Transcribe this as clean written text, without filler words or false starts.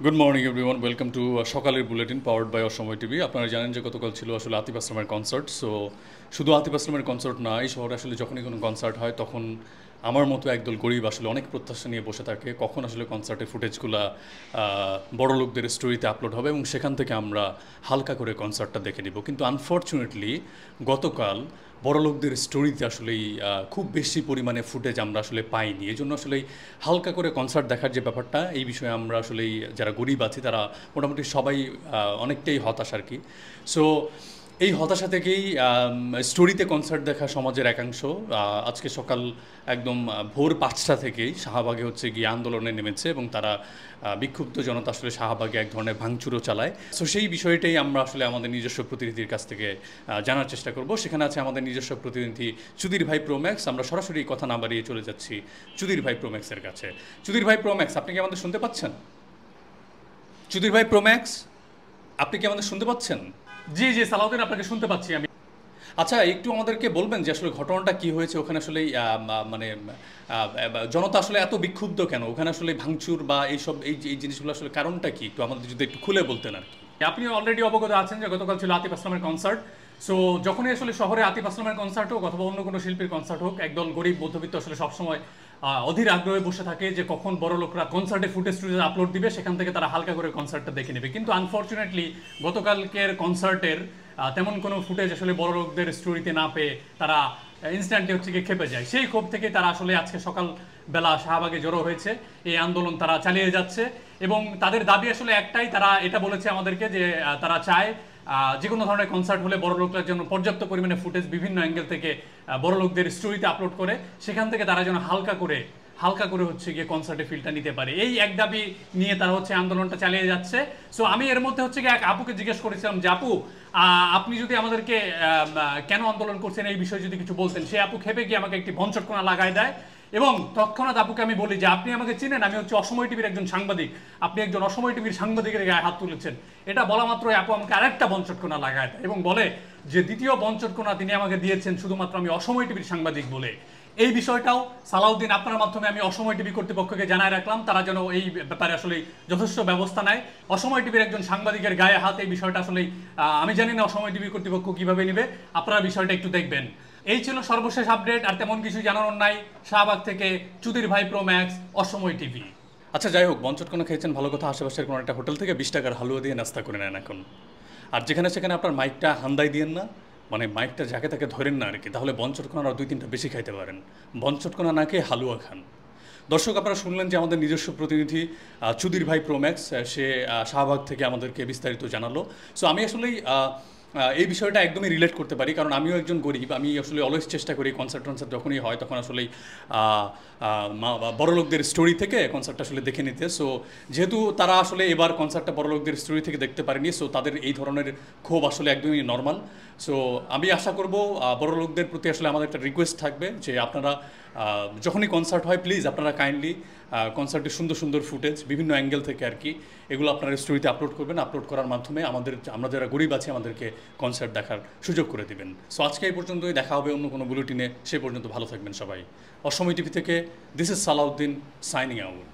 Good morning everyone, welcome to সকালের bulletin powered by অসময় TV. আপনারা জানেন যে গতকাল ছিল আসলে আতিফ আসলামের কনসার্ট। সো শুধু আতিফ আসলামের কনসার্ট না, এই শহরে আসলে যখনই কোনো কনসার্ট হয় তখন আমার মতো একদল গরিব আসলে অনেক প্রত্যাশা নিয়ে বসে থাকে কখন আসলে কনসার্টের ফুটেজগুলো বড় লোকদের স্টোরিতে আপলোড হবে এবং সেখান থেকে আমরা হালকা করে কনসার্টটা দেখে নিব। কিন্তু আনফর্চুনেটলি গতকাল বড়লোকদের স্টোরিতে আসলেই খুব বেশি পরিমাণে ফুটেজ আমরা আসলে পাইনি। এই জন্য আসলে হালকা করে কনসার্ট দেখার যে ব্যাপারটা, এই বিষয়ে আমরা আসলেই যারা গরিব আছি তারা মোটামুটি সবাই অনেকটাই হতাশ আর কি। সো এই হতাশা থেকেই স্টোরিতে কনসার্ট দেখা সমাজের একাংশ আজকে সকাল একদম ভোর 5টা থেকেই শাহবাগে হচ্ছে গিয়ে আন্দোলনে নেমেছে এবং তারা বিক্ষুব্ধ জনতা আসলে শাহবাগে এক ধরনের ভাঙচুরও চালায়। সো সেই বিষয়টাই আমরা আসলে আমাদের নিজস্ব প্রতিনিধির কাছ থেকে জানার চেষ্টা করব। সেখানে আছে আমাদের নিজস্ব প্রতিনিধি চুদির ভাই প্রোম্যাক্স। আমরা সরাসরি কথা না বাড়িয়ে চলে যাচ্ছি চুদির ভাই প্রোম্যাক্সের কাছে। চুদির ভাই প্রোম্যাক্স, আপনি কি আমাদের শুনতে পাচ্ছেন? চুদির ভাই প্রোম্যাক্স, আপনি কি আমাদের শুনতে পাচ্ছেন? জি জি সালাউদ্দিন, আপনাকে শুনতে পাচ্ছি আমি। আচ্ছা, একটু আমাদেরকে বলবেন যে আসলে ঘটনাটা কি হয়েছে ওখানে আসলে মানে জনতা আসলে এত বিক্ষুব্ধ কেন ওখানে আসলে ভাঙচুর বা এইসব এই জিনিসগুলো আসলে কারণটা কি একটু আমাদের যদি একটু খুলে বলতেন আর কি। আপনি অলরেডি অবগত আছেন যে গতকাল ছিল আতিফ আসলামের কনসার্ট। সো যখনই আসলে শহরে আতিফ আসলামের কনসার্ট হোক অথবা অন্য কোনো শিল্পীর কনসার্ট হোক, একদল গরিব মধ্যবিত্ত আসলে সবসময় অধীর আগ্রহে বসে থাকে যে কখন বড় লোকরা কনসার্টের ফুটেজ টুটেজ আপলোড দিবে, সেখান থেকে তারা হালকা করে কনসার্টটা দেখে নেবে। কিন্তু আনফর্চুনেটলি গতকালকের কনসার্টের তেমন কোনো ফুটেজ আসলে বড় লোকদের স্টোরিতে না পেয়ে তারা ইনস্ট্যান্টলি হচ্ছে গিয়ে খেপে যায়। সেই ক্ষোভ থেকে তারা আসলে আজকে সকালবেলা শাহবাগে জড়ো হয়েছে, এই আন্দোলন তারা চালিয়ে যাচ্ছে এবং তাদের দাবি আসলে একটাই, তারা এটা বলেছে আমাদেরকে যে তারা চায় যে কোনো ধরনের কনসার্ট হলে বড় লোকদের জন্য পর্যাপ্ত পরিমাণে ফুটেজ বিভিন্ন অ্যাঙ্গেল থেকে বড় লোকদের স্টোরিতে আপলোড করে সেখান থেকে তারা যেন হালকা করে হচ্ছে গিয়ে কনসার্টে ফিলটা নিতে পারে। এই এক দাবি নিয়ে তারা হচ্ছে আন্দোলনটা চালিয়ে যাচ্ছে। সো আমি এর মধ্যে হচ্ছে গিয়ে এক আপুকে জিজ্ঞেস করেছিলাম যে আপু, আপনি যদি আমাদেরকে কেন আন্দোলন করছেন এই বিষয়ে যদি কিছু বলতেন। সে আপু খেপে গিয়ে আমাকে একটি ভনচটকোনা লাগাই দেয় এবং তৎক্ষণাৎ আপুকে আমি বলি যে আপনি আমাকে চিনেন, আমি হচ্ছে অসময় টিভির একজন সাংবাদিক, আপনি একজন অসময় টিভির সাংবাদিকের গায়ে হাত তুলেছেন। এটা বলা মাত্রই আপু আমাকে আরেকটা বনচটকোনা লাগায় দেয় এবং বলে যে দ্বিতীয় বনচটকোনা তিনি আমাকে দিয়েছেন শুধুমাত্র আমি অসময় টিভির সাংবাদিক বলে। এই বিষয়টাও সালাউদ্দিন আপনার মাধ্যমে আমি অসময় টিভি কর্তৃপক্ষকে জানায় রাখলাম, তারা যেন এই ব্যাপারে আসলে যথেষ্ট ব্যবস্থা নেয়। অসময় টিভির একজন সাংবাদিকের গায়ে হাত, এই বিষয়টা আসলে আমি জানি না অসময় টিভি কর্তৃপক্ষ কিভাবে নেবে, আপনারা বিষয়টা একটু দেখবেন। এই ছিল সর্বশেষ আপডেট, আর তেমন কিছু জানানোর নাই। শাহবাগ থেকে চুদির ভাই প্রোম্যাক্স, অসময় টিভি। আচ্ছা, যাই হোক, বঞ্চটকোনা খেয়েছেন ভালো কথা, আশেপাশের কোনো একটা হোটেল থেকে 20 টাকার হালুয়া দিয়ে নাস্তা করে নেন এখন। আর যেখানে সেখানে আপনার মাইকটা হান্দাই দিয়েন না, মানে মাইকটা যাকে তাকে ধরেন না আর কি, তাহলে বঞ্চটকোনা আরও 2-3টা বেশি খাইতে পারেন। বঞ্চটকোনা না খেয়ে হালুয়া খান। দর্শক, আপনারা শুনলেন যে আমাদের নিজস্ব প্রতিনিধি চুদির ভাই প্রোম্যাক্স সে শাহবাগ থেকে আমাদেরকে বিস্তারিত জানালো। সো আমি আসলেই এই বিষয়টা একদমই রিলেট করতে পারি, কারণ আমিও একজন গরিব। আমি আসলে অলওয়েজ চেষ্টা করি কনসার্ট যখনই হয় তখন আসলেই বড়লোকদের স্টোরি থেকে কনসার্টটা আসলে দেখে নিতে। সো যেহেতু তারা আসলে এবার কনসার্টটা বড়লোকদের স্টোরি থেকে দেখতে পারেনি, সো তাদের এই ধরনের ক্ষোভ আসলে একদমই নর্মাল। সো আমি আশা করব বড়লোকদের প্রতি আসলে আমাদের একটা রিকোয়েস্ট থাকবে যে আপনারা যখনই কনসার্ট হয় প্লিজ আপনারা কাইন্ডলি কনসার্টের সুন্দর সুন্দর ফুটেজ বিভিন্ন অ্যাঙ্গেল থেকে আর কি এগুলো আপনারা স্টোরিতে আপলোড করবেন। আপলোড করার মাধ্যমে আমরা যারা গরিব আছি আমাদেরকে কনসার্ট দেখার সুযোগ করে দিবেন। সো আজকে এই পর্যন্তই, দেখা হবে অন্য কোনো বুলেটিনে। সে পর্যন্ত ভালো থাকবেন সবাই। অসময় টিভি থেকে this is Salauddin signing out.